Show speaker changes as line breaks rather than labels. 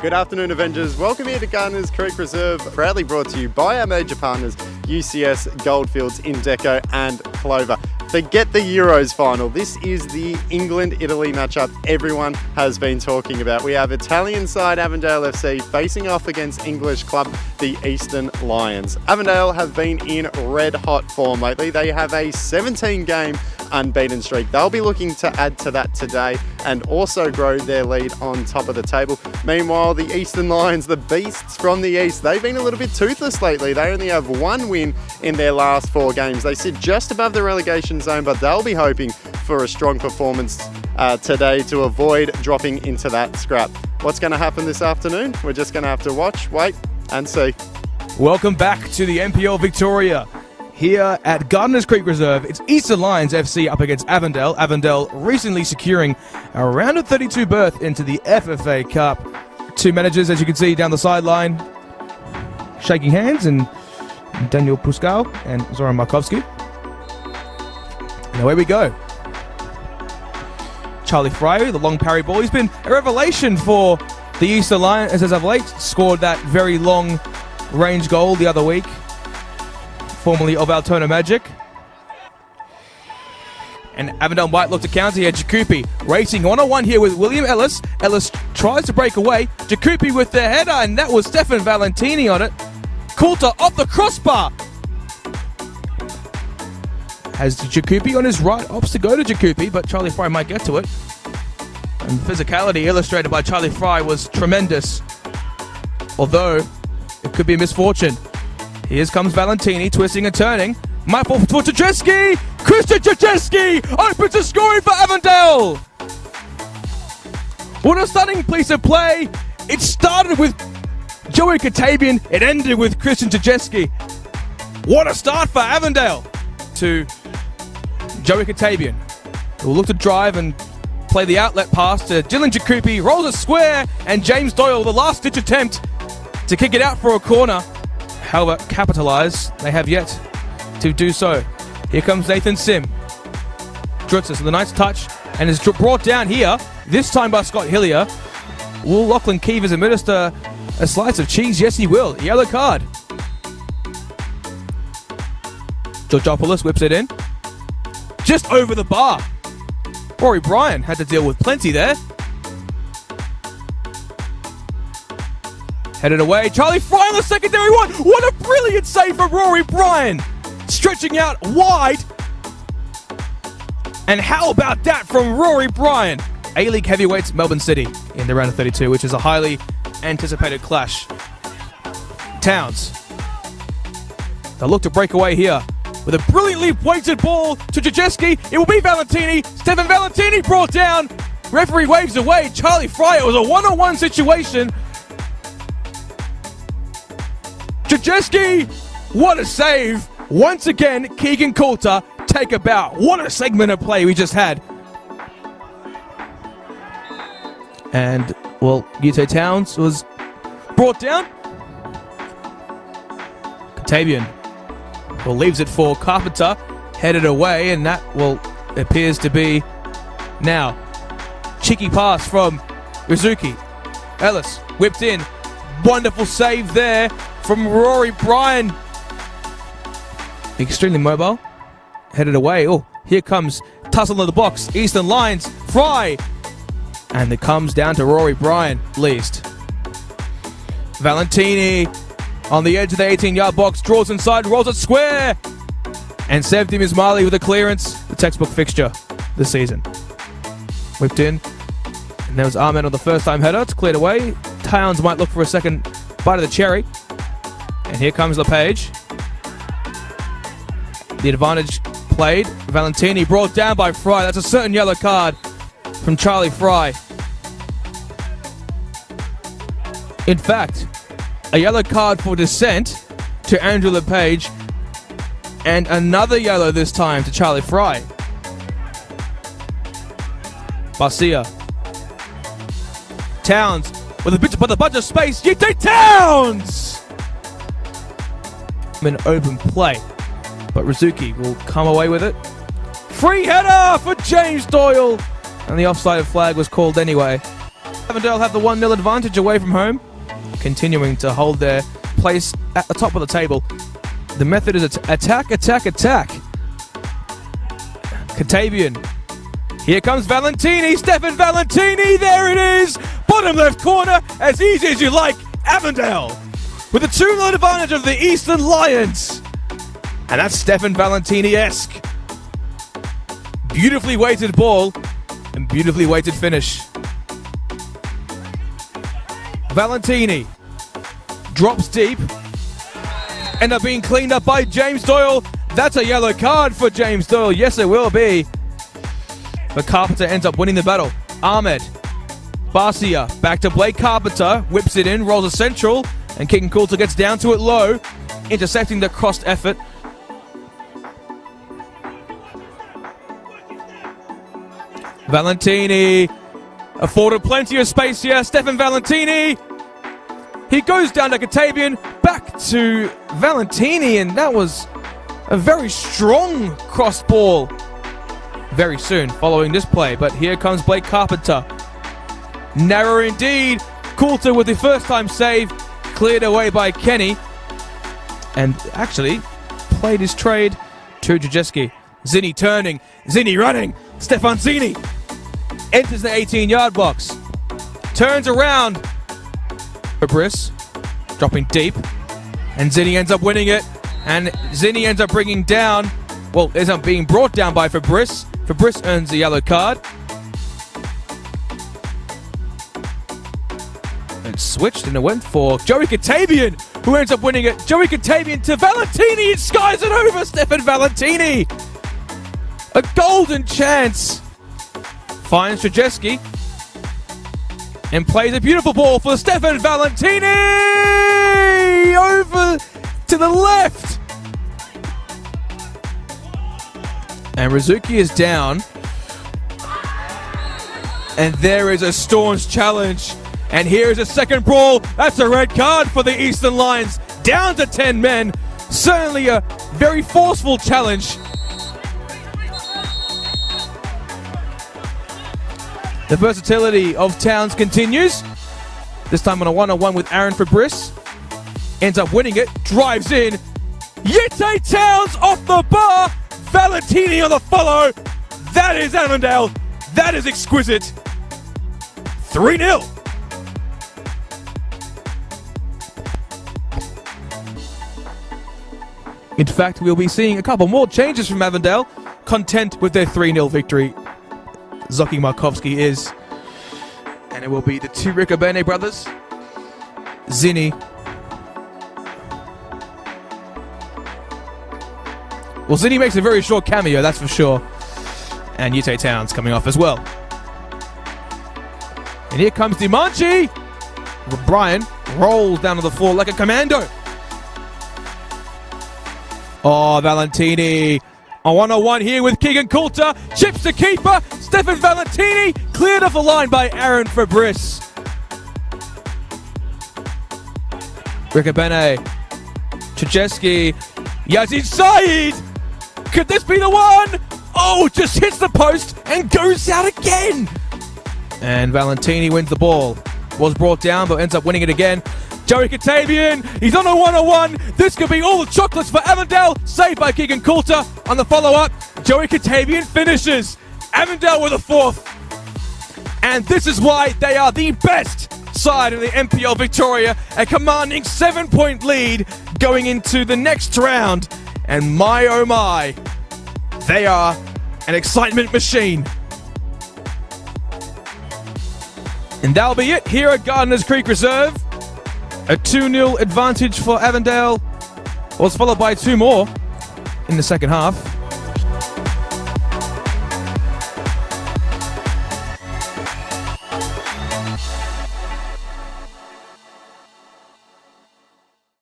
Good afternoon, Avengers. Welcome here to Gardeners Creek Reserve, proudly brought to you by our major partners, UCS, Goldfields, Indeco and Clover. Forget the Euros final. This is the England-Italy matchup everyone has been talking about. We have Italian side Avondale FC facing off against English club, the Eastern Lions. Avondale have been in red-hot form lately. They have a 17-game unbeaten streak. They'll be looking to add to that today and also grow their lead on top of the table. Meanwhile, the Eastern Lions, the beasts from the East, they've been a little bit toothless lately. They only have one win in their last 4 games. They sit just above the relegation zone, but they'll be hoping for a strong performance today to avoid dropping into that scrap. What's going to happen this afternoon? We're just going to have to watch, wait and see.
Welcome back to the NPL Victoria. Here at Gardeners Creek Reserve, it's Eastern Lions FC up against Avondale. Avondale recently securing a round of 32 berth into the FFA Cup. 2 managers, as you can see down the sideline, shaking hands, and Daniel Puskal and Zoran Markovsky. And away we go. Charlie Fryer, the long parry ball. He's been a revelation for the Eastern Lions as of late. Scored that very long range goal the other week, formerly of Altona Magic. And Avondale might look to counter here. Jakupi racing 1-on-1 here with William Ellis. Ellis tries to break away. Jakupi with the header, and that was Stefan Valentini on it. Coulter off the crossbar. Has Jakupi on his right, opts to go to Jakupi, but Charlie Fry might get to it. And physicality illustrated by Charlie Fry was tremendous, although it could be a misfortune. Here comes Valentini, twisting and turning. Might fall for Jajeski! Christian Jajeski opens the scoring for Avondale! What a stunning piece of play! It started with Joey Katabian, it ended with Christian Jajeski. What a start for Avondale! To Joey Katabian, who will look to drive and play the outlet pass to Dylan Jakupi, rolls a square, and James Doyle, the last-ditch attempt to kick it out for a corner. However, capitalise, they have yet to do so. Here comes Nathan Sim. Drutzes with a nice touch, and is brought down here, this time by Scott Hillier. Will Lachlan Keevers administer a slice of cheese? Yes, he will. Yellow card. Georgopoulos whips it in. Just over the bar. Rory Bryan had to deal with plenty there. Headed away. Charlie Fry on the secondary one. What a brilliant save from Rory Bryan. Stretching out wide. And how about that from Rory Bryan? A-League heavyweights Melbourne City in the round of 32, which is a highly anticipated clash. Towns. They'll look to break away here with a brilliantly weighted ball to Jajeski. It will be Valentini. Stefan Valentini brought down. Referee waves away. Charlie Fry, it was a 1-on-1 situation. Jajeski, what a save. Once again, Keegan Coulter, take a bow. What a segment of play we just had. And, well, Yuto Towns was brought down. Katabian, well, leaves it for Carpenter, headed away, and that, well, appears to be now. Cheeky pass from Rizuki. Ellis whipped in. Wonderful save there from Rory Bryan. Extremely mobile. Headed away. Oh, here comes tussle in the box. Eastern Lions. Fry. And it comes down to Rory Bryan, least. Valentini on the edge of the 18-yard box. Draws inside. Rolls it square. And Sevdim Ismaili with a clearance. The textbook fixture this season. Whipped in. And there was Ahmed on the first-time header. It's cleared away. Towns might look for a second bite of the cherry. And here comes LePage. The advantage played. Valentini brought down by Fry. That's a certain yellow card from Charlie Fry. In fact, a yellow card for dissent to Andrew LePage. And another yellow this time to Charlie Fry. Barcia. Towns with a bunch of space. Yute Towns! An open play. But Rizuki will come away with it. Free header for James Doyle. And the offside flag was called anyway. Avondale have the 1-0 advantage away from home, continuing to hold their place at the top of the table. The method is attack, attack, attack. Katavian. Here comes Valentini, Stefan Valentini, there it is! Bottom left corner, as easy as you like, Avondale! With a 2-0 advantage of the Eastern Lions. And that's Stefan Valentini-esque. Beautifully weighted ball and beautifully weighted finish. Valentini drops deep. End up being cleaned up by James Doyle. That's a yellow card for James Doyle. Yes, it will be. But Carpenter ends up winning the battle. Ahmed. Barcia back to Blake Carpenter. Whips it in, rolls a central. And Keegan Coulter gets down to it low. Intercepting the crossed effort. Valentini afforded plenty of space here. Stefan Valentini. He goes down to Katavian. Back to Valentini. And that was a very strong cross ball. Very soon following this play. But here comes Blake Carpenter. Narrow indeed. Coulter with the first time save. Cleared away by Kenny. And actually played his trade to Jajeski. Zinni turning. Zinni running. Stefan Zinni enters the 18-yard box. Turns around. Fabrice dropping deep. And Zinni ends up winning it. And Zinni ends up bringing down, well, ends up being brought down by Fabrice. Fabrice earns a yellow card. And switched and it went for Joey Katavian, who ends up winning it. Joey Katavian to Valentini. It skies it over. Stefan Valentini. A golden chance. Finds Jajeski. And plays a beautiful ball for Stefan Valentini. Over to the left. And Rizuki is down. And there is a staunch challenge. And here is a second brawl. That's a red card for the Eastern Lions. Down to 10 men. Certainly a very forceful challenge. The versatility of Towns continues. This time on a 1-on-1 with Aaron Fabrice. Ends up winning it. Drives in. Yete Towns off the bar. Valentini on the follow. That is Avondale. That is exquisite. 3-0. In fact, we'll be seeing a couple more changes from Avondale. Content with their 3-0 victory. Zoki Markovsky is. And it will be the two Riccobene brothers. Zinni. Well, Zinni makes a very short cameo, that's for sure. And Yute Towns coming off as well. And here comes Dimanche. Brian rolls down to the floor like a commando. Oh, Valentini. A 1-on-1 here with Keegan Coulter. Chips to keeper. Stefan Valentini. Cleared off the line by Aaron Fabrice. Riccobene. Jajeski. Yazid Saeed. Could this be the one? Oh, just hits the post and goes out again. And Valentini wins the ball. Was brought down, but ends up winning it again. Joey Katavian, he's on a 1-on-1. This could be all the chocolates for Avondale. Saved by Keegan Coulter. On the follow-up, Joey Katavian finishes. Avondale with a fourth. And this is why they are the best side in the MPL Victoria. A commanding 7-point lead going into the next round. And my oh my, they are an excitement machine. And that'll be it here at Gardeners Creek Reserve. A 2-0 advantage for Avondale was followed by two more in the second half.